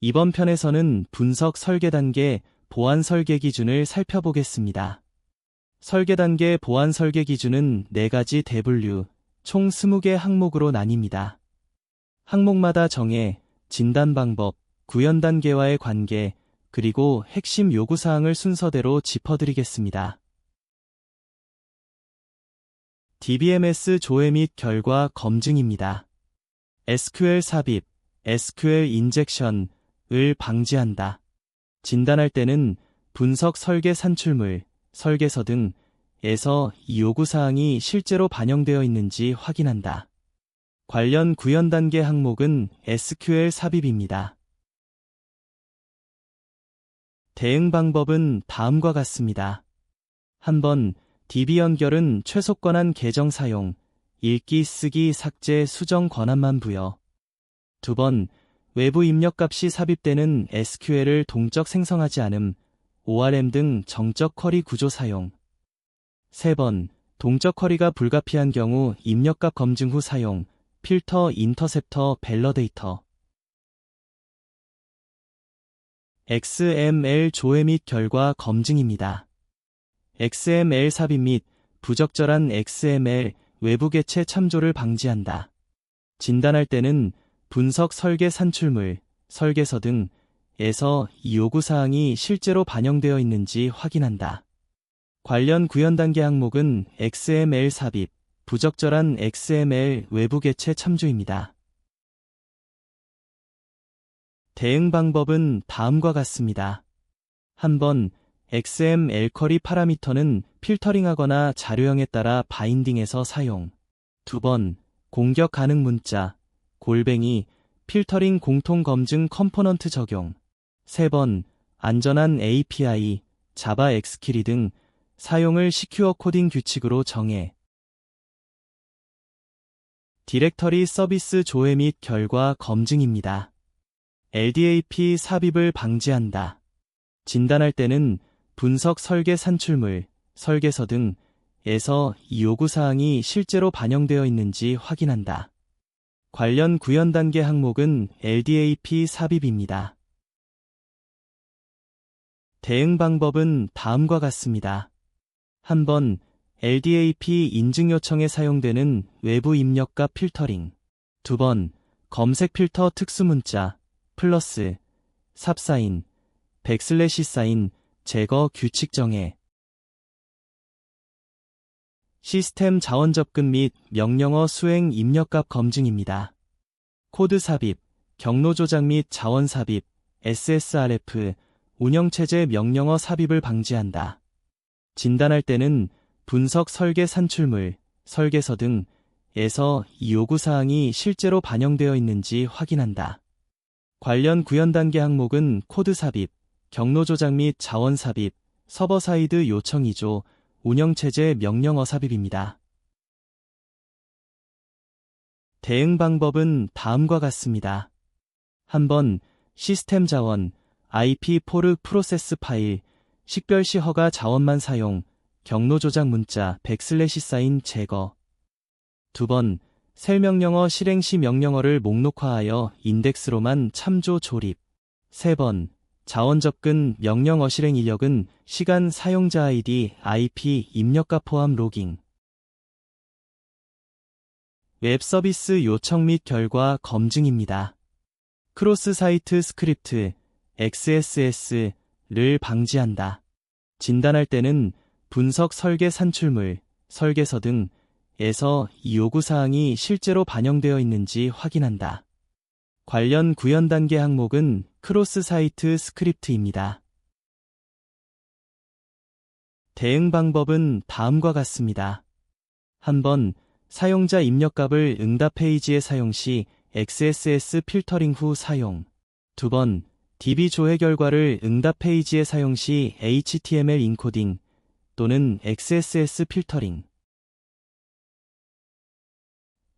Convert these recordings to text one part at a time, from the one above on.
이번 편에서는 분석 설계 단계 보안 설계 기준을 살펴보겠습니다. 설계 단계 보안 설계 기준은 4가지 대분류, 총 20개 항목으로 나뉩니다. 항목마다 정의, 진단 방법, 구현 단계와의 관계, 그리고 핵심 요구사항을 순서대로 짚어드리겠습니다. DBMS 조회 및 결과 검증입니다. SQL 삽입, SQL 인젝션을 방지한다. 진단할 때는 분석 설계 산출물, 설계서 등에서 이 요구사항이 실제로 반영되어 있는지 확인한다. 관련 구현 단계 항목은 SQL 삽입입니다. 대응 방법은 다음과 같습니다. 1번, DB 연결은 최소 권한 계정 사용, 읽기, 쓰기, 삭제, 수정 권한만 부여. 2번, 외부 입력값이 삽입되는 SQL을 동적 생성하지 않음, ORM 등 정적 쿼리 구조 사용. 3번, 동적 쿼리가 불가피한 경우 입력값 검증 후 사용, 필터, 인터셉터, 밸러데이터. XML 조회 및 결과 검증입니다. XML 삽입 및 부적절한 XML 외부 개체 참조를 방지한다. 진단할 때는 분석 설계 산출물, 설계서 등에서 이 요구사항이 실제로 반영되어 있는지 확인한다. 관련 구현 단계 항목은 XML 삽입, 부적절한 XML 외부 개체 참조입니다. 대응 방법은 다음과 같습니다. 1번, XML 쿼리 파라미터는 필터링하거나 자료형에 따라 바인딩해서 사용. 2번, 공격 가능 문자, 필터링 공통 검증 컴포넌트 적용. 3번, 안전한 API, 자바 엑스키리 등 사용을 시큐어 코딩 규칙으로 정해. 디렉터리 서비스 조회 및 결과 검증입니다. LDAP 삽입을 방지한다. 진단할 때는 분석 설계 산출물, 설계서 등에서 이 요구사항이 실제로 반영되어 있는지 확인한다. 관련 구현 단계 항목은 LDAP 삽입입니다. 대응 방법은 다음과 같습니다. 1번, LDAP 인증 요청에 사용되는 외부 입력값 필터링. 2번, 검색 필터 특수 문자, 플러스, 삽사인, 백슬래시 사인, 제거 규칙 정해. 시스템 자원 접근 및 명령어 수행 입력값 검증입니다. 코드 삽입, 경로 조작 및 자원 삽입, SSRF, 운영체제 명령어 삽입을 방지한다. 진단할 때는 분석 설계 산출물, 설계서 등에서 이 요구사항이 실제로 반영되어 있는지 확인한다. 관련 구현 단계 항목은 코드 삽입, 경로 조작 및 자원 삽입, 서버 사이드 요청 이조, 운영체제 명령어 삽입입니다. 대응 방법은 다음과 같습니다. 1번, 시스템 자원, IP 포르 프로세스 파일, 식별시 허가 자원만 사용, 경로 조작 문자, 백슬래시 사인 제거. 2번, 셀 명령어 실행 시 명령어를 목록화하여 인덱스로만 참조 조립. 3번, 자원 접근 명령어 실행 이력은 시간 사용자 아이디, IP 입력값 포함 로깅. 웹 서비스 요청 및 결과 검증입니다. 크로스 사이트 스크립트, XSS를 방지한다. 진단할 때는 분석 설계 산출물, 설계서 등에서 이 요구사항이 실제로 반영되어 있는지 확인한다. 관련 구현 단계 항목은 크로스 사이트 스크립트입니다. 대응 방법은 다음과 같습니다. 1번, 사용자 입력값을 응답 페이지에 사용 시 XSS 필터링 후 사용. 2번, DB 조회 결과를 응답 페이지에 사용 시 HTML 인코딩 또는 XSS 필터링.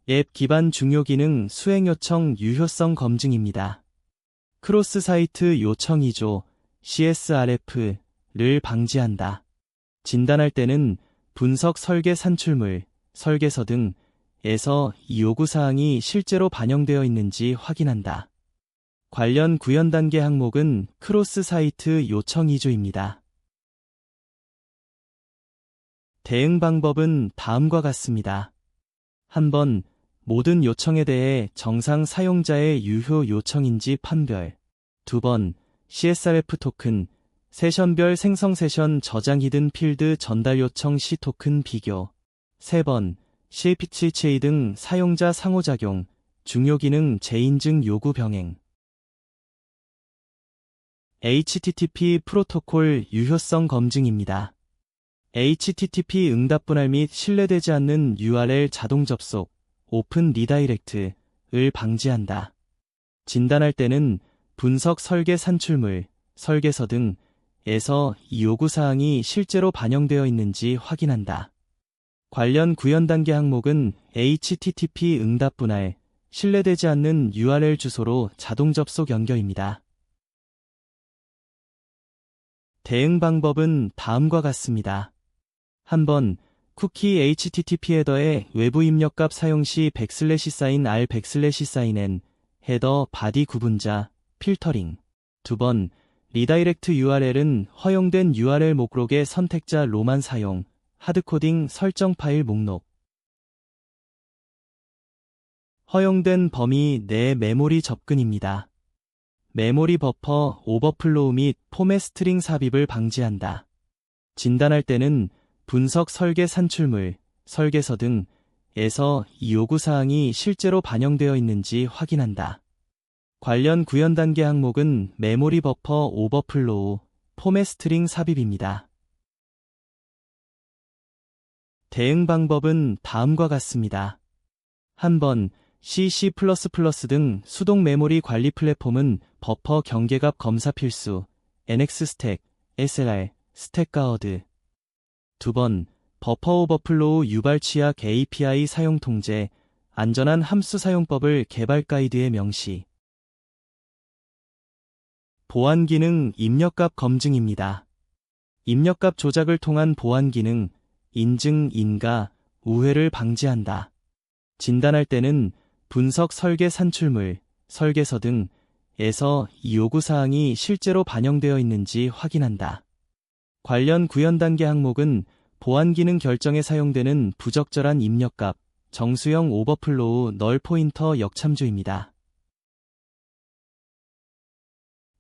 앱 기반 중요 기능 수행 요청 유효성 검증입니다. 크로스 사이트 요청 이조, CSRF를 방지한다. 진단할 때는 분석 설계 산출물, 설계서 등에서 이 요구사항이 실제로 반영되어 있는지 확인한다. 관련 구현 단계 항목은 크로스 사이트 요청 이주입니다. 대응 방법은 다음과 같습니다. 한번 모든 요청에 대해 정상 사용자의 유효 요청인지 판별. 2번 CSRF 토큰, 세션별 생성 세션 저장 히든 필드 전달 요청 시 토큰 비교. 3번 CAPCHA 등 사용자 상호작용, 중요 기능 재인증 요구 병행. HTTP 프로토콜 유효성 검증입니다. HTTP 응답 분할 및 신뢰되지 않는 URL 자동 접속, 오픈 리다이렉트를 방지한다. 진단할 때는 분석 설계 산출물, 설계서 등에서 이 요구사항이 실제로 반영되어 있는지 확인한다. 관련 구현 단계 항목은 HTTP 응답 분할, 신뢰되지 않는 URL 주소로 자동 접속 연결입니다. 대응 방법은 다음과 같습니다. 한번 쿠키 HTTP 헤더의 외부 입력값 사용 시 \sign r \sign n 헤더 바디 구분자 필터링. 2번 리다이렉트 URL은 허용된 URL 목록의 선택자 로만 사용, 하드코딩 설정 파일 목록. 허용된 범위 내 메모리 접근입니다. 메모리 버퍼 오버플로우 및 포맷 스트링 삽입을 방지한다. 진단할 때는 분석 설계 산출물, 설계서 등에서 이 요구사항이 실제로 반영되어 있는지 확인한다. 관련 구현 단계 항목은 메모리 버퍼 오버플로우, 포맷 스트링 삽입입니다. 대응 방법은 다음과 같습니다. 한번 C++ 등 수동 메모리 관리 플랫폼은 버퍼 경계값 검사 필수, NX 스택, SLR, 스택 가어드. 2번 버퍼 오버플로우 유발 취약 API 사용 통제, 안전한 함수 사용법을 개발 가이드에 명시. 보안 기능 입력값 검증입니다. 입력값 조작을 통한 보안 기능, 인증, 인가, 우회를 방지한다. 진단할 때는 분석 설계 산출물, 설계서 등에서 이 요구사항이 실제로 반영되어 있는지 확인한다. 관련 구현 단계 항목은 보안 기능 결정에 사용되는 부적절한 입력값, 정수형 오버플로우 널 포인터 역참조입니다.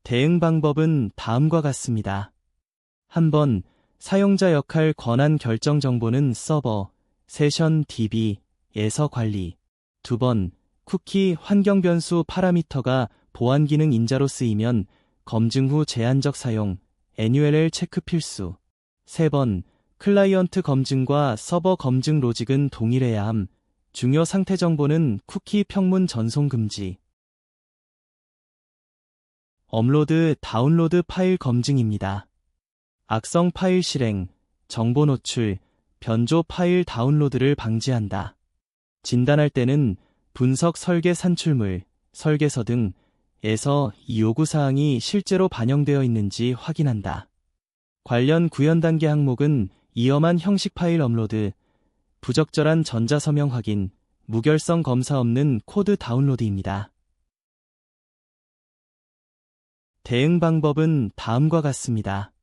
대응 방법은 다음과 같습니다. 한번 사용자 역할 권한 결정 정보는 서버, 세션 DB에서 관리. 2번 쿠키 환경 변수 파라미터가 보안 기능 인자로 쓰이면 검증 후 제한적 사용, NULL 체크 필수. 3번 클라이언트 검증과 서버 검증 로직은 동일해야 함. 중요 상태 정보는 쿠키 평문 전송 금지. 업로드, 다운로드 파일 검증입니다. 악성 파일 실행, 정보 노출, 변조 파일 다운로드를 방지한다. 진단할 때는 분석 설계 산출물, 설계서 등에서 이 요구사항이 실제로 반영되어 있는지 확인한다. 관련 구현 단계 항목은 위험한 형식 파일 업로드, 부적절한 전자서명 확인, 무결성 검사 없는 코드 다운로드입니다. 대응 방법은 다음과 같습니다.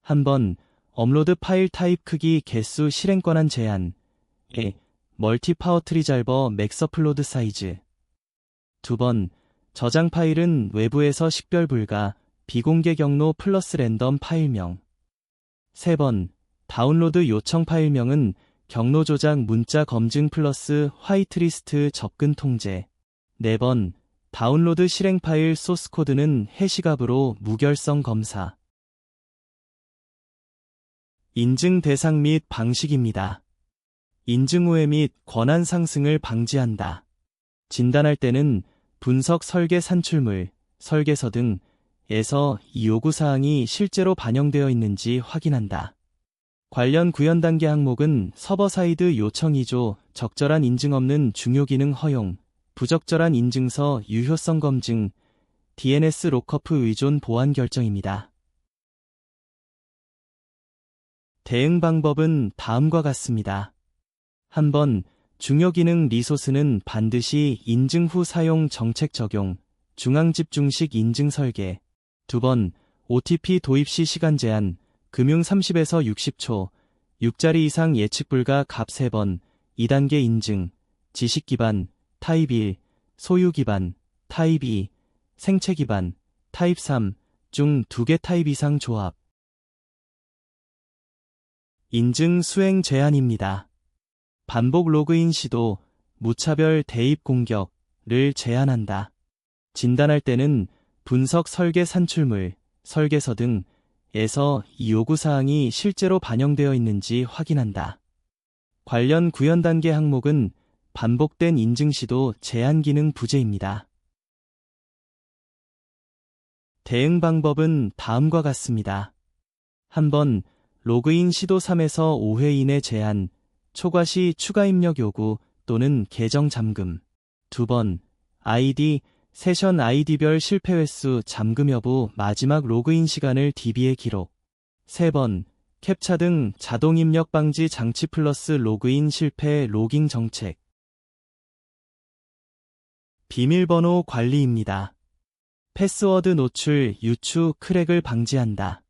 한번 업로드 파일 타입 크기 개수 실행 권한 제한, 멀티 파워트 리잘버 맥스 업로드 사이즈. 2번 저장 파일은 외부에서 식별 불가, 비공개 경로 플러스 랜덤 파일명. 3번 다운로드 요청 파일명은 경로 조작 문자 검증 플러스 화이트리스트 접근 통제. 4번 다운로드 실행 파일 소스 코드는 해시값으로 무결성 검사. 인증 대상 및 방식입니다. 인증 우회 및 권한 상승을 방지한다. 진단할 때는 분석 설계 산출물, 설계서 등에서 이 요구사항이 실제로 반영되어 있는지 확인한다. 관련 구현 단계 항목은 서버 사이드 요청 이조, 적절한 인증 없는 중요 기능 허용, 부적절한 인증서 유효성 검증, DNS 록커프 의존 보안 결정입니다. 대응 방법은 다음과 같습니다. 한번 중요 기능 리소스는 반드시 인증 후 사용 정책 적용, 중앙집중식 인증 설계. 2번, OTP 도입 시 시간 제한, 금융 30에서 60초, 6자리 이상 예측 불가 값 3번, 2단계 인증, 지식 기반, 타입 1, 소유 기반, 타입 2, 생체 기반, 타입 3, 중 2개 타입 이상 조합. 인증 수행 제한입니다. 반복 로그인 시도, 무차별 대입 공격을 제한한다. 진단할 때는 분석 설계 산출물, 설계서 등에서 이 요구사항이 실제로 반영되어 있는지 확인한다. 관련 구현 단계 항목은 반복된 인증 시도 제한 기능 부재입니다. 대응 방법은 다음과 같습니다. 1번, 로그인 시도 3에서 5회 이내 제한, 초과 시 추가 입력 요구 또는 계정 잠금. 2번, 아이디, 세션 아이디별 실패 횟수 잠금 여부 마지막 로그인 시간을 DB에 기록. 3번, 캡차 등 자동 입력 방지 장치 플러스 로그인 실패 로깅 정책. 비밀번호 관리입니다. 패스워드 노출, 유추, 크랙을 방지한다.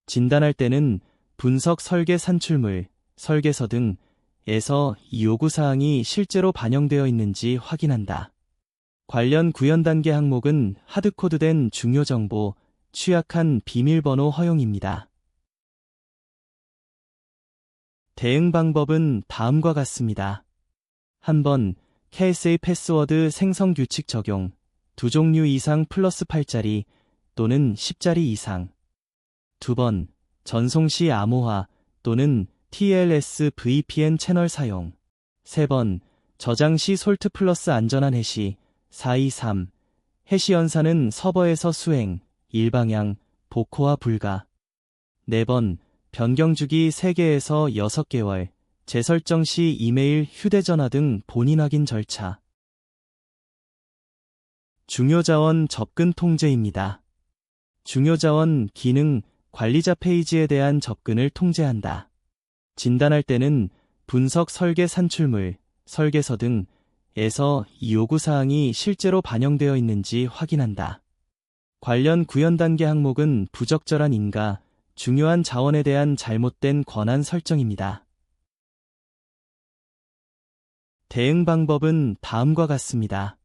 진단할 때는 분석 설계 산출물, 설계서 등에서 이 요구사항이 실제로 반영되어 있는지 확인한다. 관련 구현 단계 항목은 하드코드된 중요 정보, 취약한 비밀번호 허용입니다. 대응 방법은 다음과 같습니다. 1번, KSA 패스워드 생성 규칙 적용, 2종류 이상 플러스 8자리 또는 10자리 이상. 2번, 전송 시 암호화 또는 TLS VPN 채널 사용. 3번, 저장 시 솔트 플러스 안전한 해시, 423. 해시 연산은 서버에서 수행, 일방향, 복호화 불가. 4번, 변경 주기 3개에서 6개월, 재설정 시 이메일, 휴대전화 등 본인 확인 절차. 중요자원 접근 통제입니다. 중요자원 기능, 관리자 페이지에 대한 접근을 통제한다. 진단할 때는 분석 설계 산출물, 설계서 등에서 이 요구사항이 실제로 반영되어 있는지 확인한다. 관련 구현 단계 항목은 부적절한 인가, 중요한 자원에 대한 잘못된 권한 설정입니다. 대응 방법은 다음과 같습니다.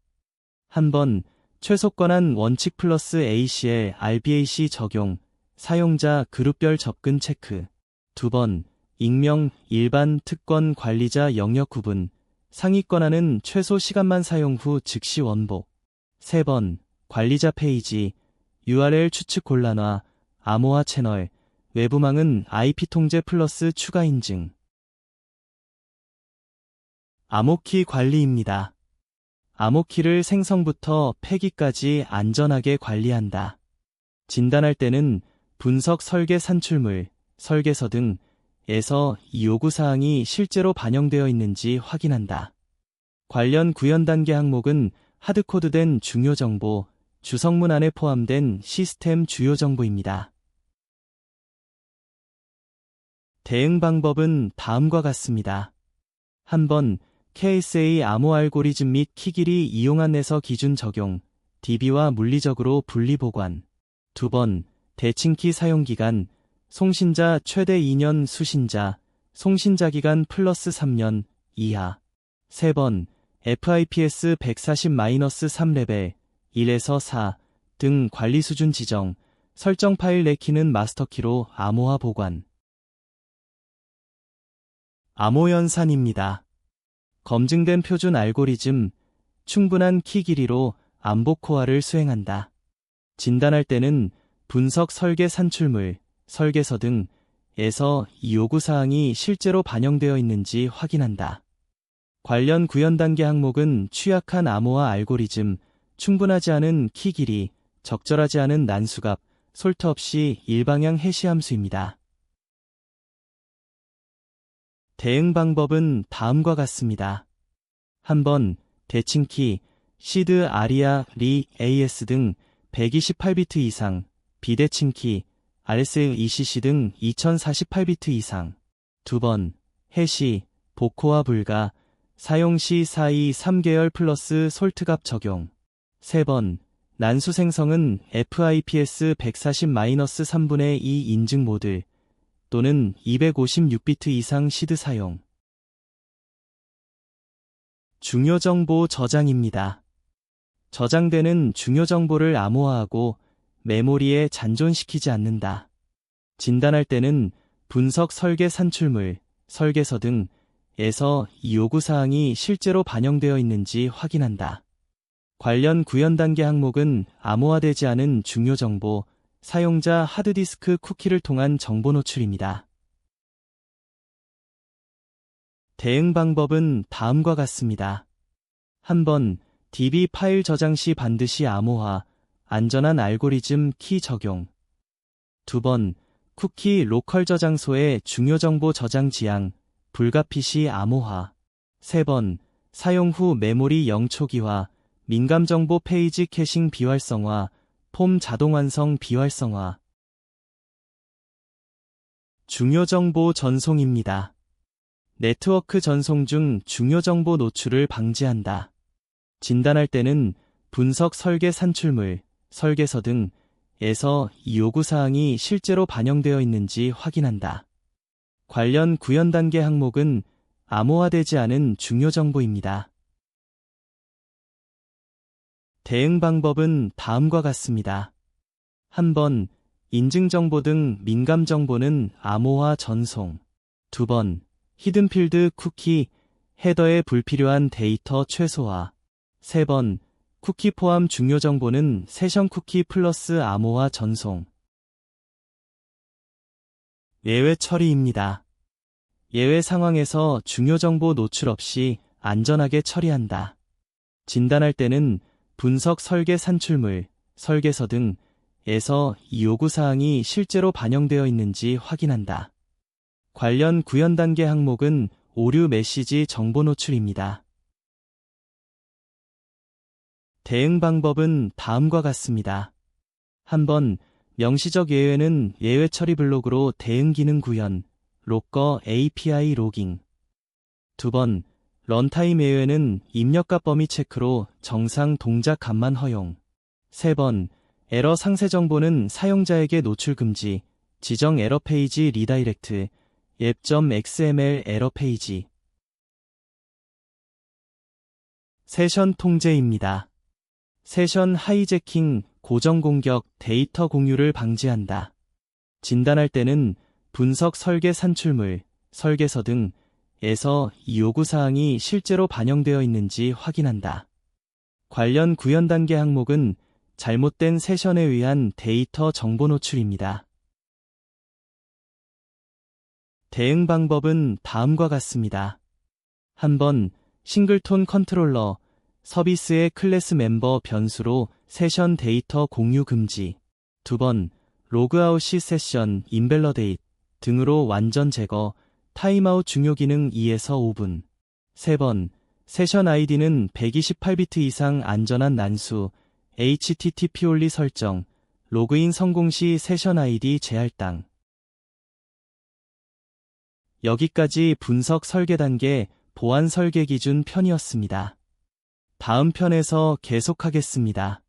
1번, 최소 권한 원칙 플러스 ACL, RBAC 적용, 사용자 그룹별 접근 체크. 2번, 익명, 일반, 특권, 관리자 영역 구분, 상위 권한은 최소 시간만 사용 후 즉시 원복. 3번, 관리자 페이지, URL 추측 곤란화, 암호화 채널, 외부망은 IP 통제 플러스 추가 인증. 암호키 관리입니다. 암호키를 생성부터 폐기까지 안전하게 관리한다. 진단할 때는 분석 설계 산출물, 설계서 등에서 이 요구사항이 실제로 반영되어 있는지 확인한다. 관련 구현 단계 항목은 하드코드된 중요 정보, 주성문 안에 포함된 시스템 주요 정보입니다. 대응 방법은 다음과 같습니다. 1번, KSA 암호 알고리즘 및 키 길이 이용한 내서 기준 적용, DB와 물리적으로 분리 보관. 2번, 대칭키 사용기간, 송신자 최대 2년, 수신자, 송신자 기간 플러스 3년 이하. 3번, FIPS 140-3레벨, 1에서 4 등 관리 수준 지정, 설정 파일 내 키는 마스터키로 암호화 보관. 암호 연산입니다. 검증된 표준 알고리즘, 충분한 키 길이로 암호 코어를 수행한다. 진단할 때는 분석 설계 산출물, 설계서 등에서 이 요구사항이 실제로 반영되어 있는지 확인한다. 관련 구현 단계 항목은 취약한 암호화 알고리즘, 충분하지 않은 키 길이, 적절하지 않은 난수값, 솔트 없이 일방향 해시 함수입니다. 대응 방법은 다음과 같습니다. 1번, 대칭키, 시드, 아리아, 리, AS 등 128비트 이상, 비대칭키, RS, ECC 등 2048비트 이상. 2번, 해시, 복호화 불가, 사용 시 423계열 플러스 솔트값 적용. 3번, 난수 생성은 FIPS 140-3분의 2 인증 모드 또는 256비트 이상 시드 사용. 중요 정보 저장입니다. 저장되는 중요 정보를 암호화하고 메모리에 잔존시키지 않는다. 진단할 때는 분석 설계 산출물, 설계서 등에서 이 요구사항이 실제로 반영되어 있는지 확인한다. 관련 구현 단계 항목은 암호화되지 않은 중요 정보, 사용자 하드디스크 쿠키를 통한 정보 노출입니다. 대응 방법은 다음과 같습니다. 1번, DB 파일 저장 시 반드시 암호화, 안전한 알고리즘 키 적용. 2번, 쿠키 로컬 저장소의 중요 정보 저장 지향, 불가피 시 암호화. 3번, 사용 후 메모리 영초기화, 민감 정보 페이지 캐싱 비활성화, 폼 자동 완성 비활성화. 중요 정보 전송입니다. 네트워크 전송 중 중요 정보 노출을 방지한다. 진단할 때는 분석 설계 산출물, 설계서 등에서 이 요구사항이 실제로 반영되어 있는지 확인한다. 관련 구현 단계 항목은 암호화되지 않은 중요 정보입니다. 대응 방법은 다음과 같습니다. 1번, 인증 정보 등 민감 정보는 암호화 전송. 2번, 히든필드 쿠키, 헤더에 불필요한 데이터 최소화. 3번, 쿠키 포함 중요 정보는 세션 쿠키 플러스 암호화 전송. 예외 처리입니다. 예외 상황에서 중요 정보 노출 없이 안전하게 처리한다. 진단할 때는 분석 설계 산출물, 설계서 등에서 이 요구사항이 실제로 반영되어 있는지 확인한다. 관련 구현 단계 항목은 오류 메시지 정보 노출입니다. 대응 방법은 다음과 같습니다. 1번, 명시적 예외는 예외 처리 블록으로 대응 기능 구현, 로커 API 로깅. 2번, 런타임 예외는 입력값 범위 체크로 정상 동작 값만 허용. 3번, 에러 상세 정보는 사용자에게 노출 금지, 지정 에러 페이지 리다이렉트, 앱.xml 에러 페이지. 세션 통제입니다. 세션 하이제킹, 고정 공격, 데이터 공유를 방지한다. 진단할 때는 분석 설계 산출물, 설계서 등에서 이 요구사항이 실제로 반영되어 있는지 확인한다. 관련 구현 단계 항목은 잘못된 세션에 의한 데이터 정보 노출입니다. 대응 방법은 다음과 같습니다. 1번, 싱글톤 컨트롤러, 서비스의 클래스 멤버 변수로 세션 데이터 공유 금지. 2번, 로그아웃 시 세션, 인밸러데이트 등으로 완전 제거, 타임아웃 중요 기능 2에서 5분. 3번, 세션 아이디는 128비트 이상 안전한 난수, HTTP only 설정, 로그인 성공 시 세션 아이디 재할당. 여기까지 분석 설계 단계, 보안 설계 기준 편이었습니다. 다음 편에서 계속하겠습니다.